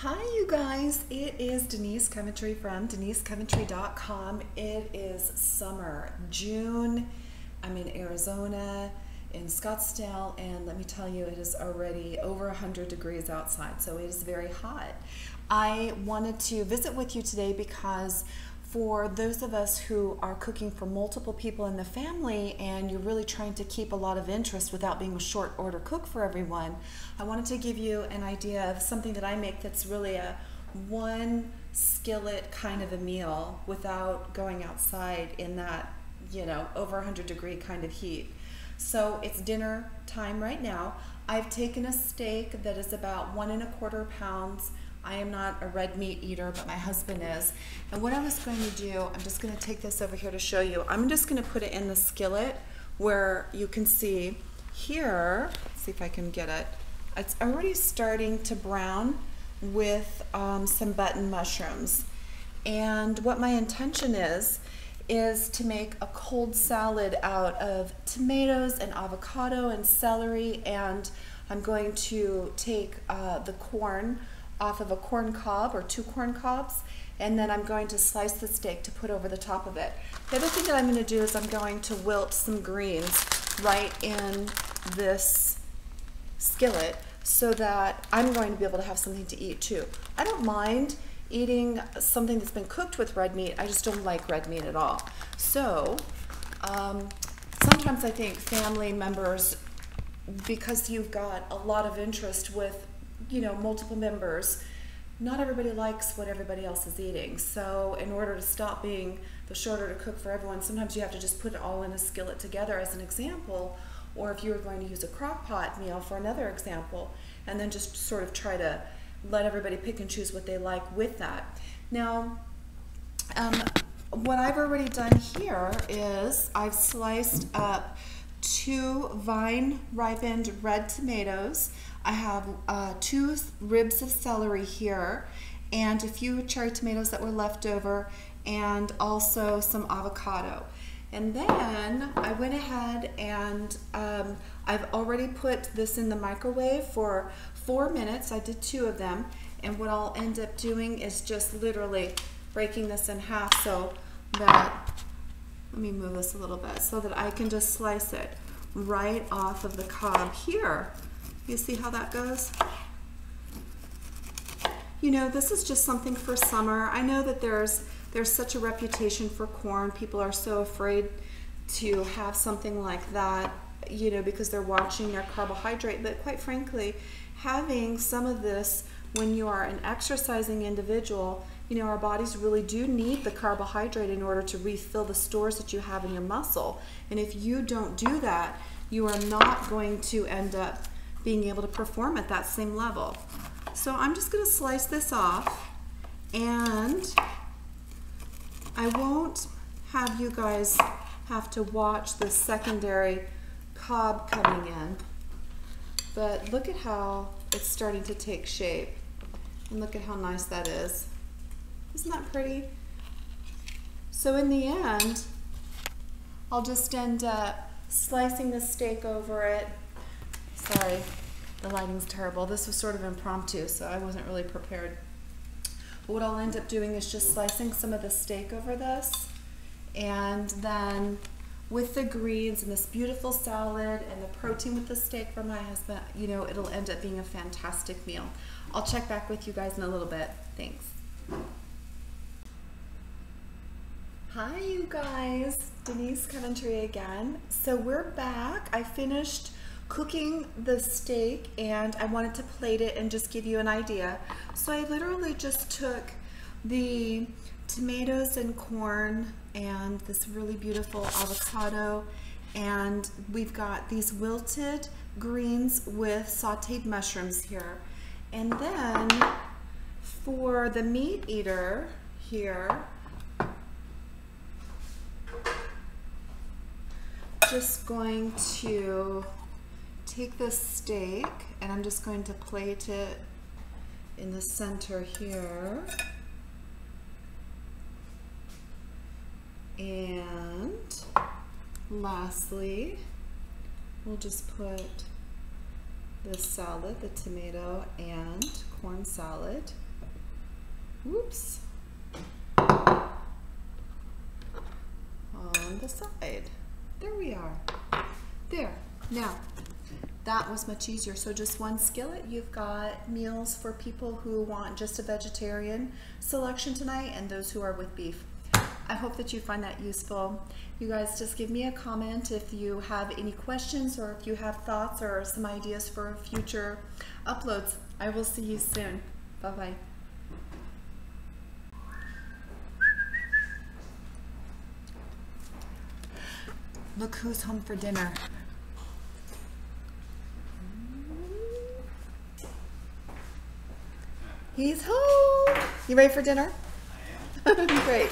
Hi you guys, it is Denise Coventry from denisecoventry.com. It is summer, June. I'm in Arizona, in Scottsdale, and let me tell you, it is already over 100 degrees outside, so it is very hot. I wanted to visit with you today because for those of us who are cooking for multiple people in the family and you're really trying to keep a lot of interest without being a short order cook for everyone, I wanted to give you an idea of something that I make that's really a one skillet kind of a meal without going outside in that, over 100 degree kind of heat. So it's dinner time right now. I've taken a steak that is about 1¼ pounds. I am not a red meat eater, but my husband is. And what I was going to do, I'm just going to take this over here to show you. I'm just going to put it in the skillet where you can see here, let's see if I can get it. It's already starting to brown with some button mushrooms. And what my intention is to make a cold salad out of tomatoes and avocado and celery, and I'm going to take the corn off of a corn cob or 2 corn cobs, and then I'm going to slice the steak to put over the top of it. The other thing that I'm going to do is I'm going to wilt some greens right in this skillet so that I'm going to be able to have something to eat too. I don't mind eating something that's been cooked with red meat, I just don't like red meat at all. So sometimes I think family members, because you've got a lot of interest with multiple members, not everybody likes what everybody else is eating. So in order to stop being the shorter to cook for everyone, sometimes you have to just put it all in a skillet together as an example, or if you were going to use a crock pot meal for another example, and then just sort of try to let everybody pick and choose what they like with that. Now, what I've already done here is I've sliced up 2 vine ripened red tomatoes. I have 2 ribs of celery here and a few cherry tomatoes that were left over, and also some avocado. And then I went ahead and I've already put this in the microwave for 4 minutes. I did 2 of them, and what I'll end up doing is just literally breaking this in half so that, let me move this a little bit, so that I can just slice it right off of the cob here. You see how that goes? This is just something for summer. I know that there's such a reputation for corn. People are so afraid to have something like that, because they're watching their carbohydrate. But quite frankly, having some of this when you are an exercising individual, our bodies really do need the carbohydrate in order to refill the stores that you have in your muscle. And if you don't do that, you are not going to end up being able to perform at that same level. So I'm just going to slice this off, and I won't have you guys have to watch the secondary cob coming in, but look at how it's starting to take shape, and look at how nice that is. Isn't that pretty? So in the end, I'll just end up slicing the steak over it. Sorry, the lighting's terrible. This was sort of impromptu, so I wasn't really prepared. But what I'll end up doing is just slicing some of the steak over this, and then with the greens and this beautiful salad and the protein with the steak from my husband, it'll end up being a fantastic meal. I'll check back with you guys in a little bit. Thanks. Hi you guys, Denise Coventry again. So we're back. I finished cooking the steak and I wanted to plate it and just give you an idea. So I literally just took the tomatoes and corn and this really beautiful avocado, and we've got these wilted greens with sauteed mushrooms here. And then for the meat eater here, just going to take this steak and I'm just going to plate it in the center here, and lastly we'll just put the salad, the tomato and corn salad, Oops. On the side. There we are. There. Now, that was much easier. So just one skillet. You've got meals for people who want just a vegetarian selection tonight and those who are with beef. I hope that you find that useful. You guys just give me a comment if you have any questions or if you have thoughts or some ideas for future uploads. I will see you soon. Bye-bye. Look who's home for dinner. He's home. You ready for dinner? I am. Great.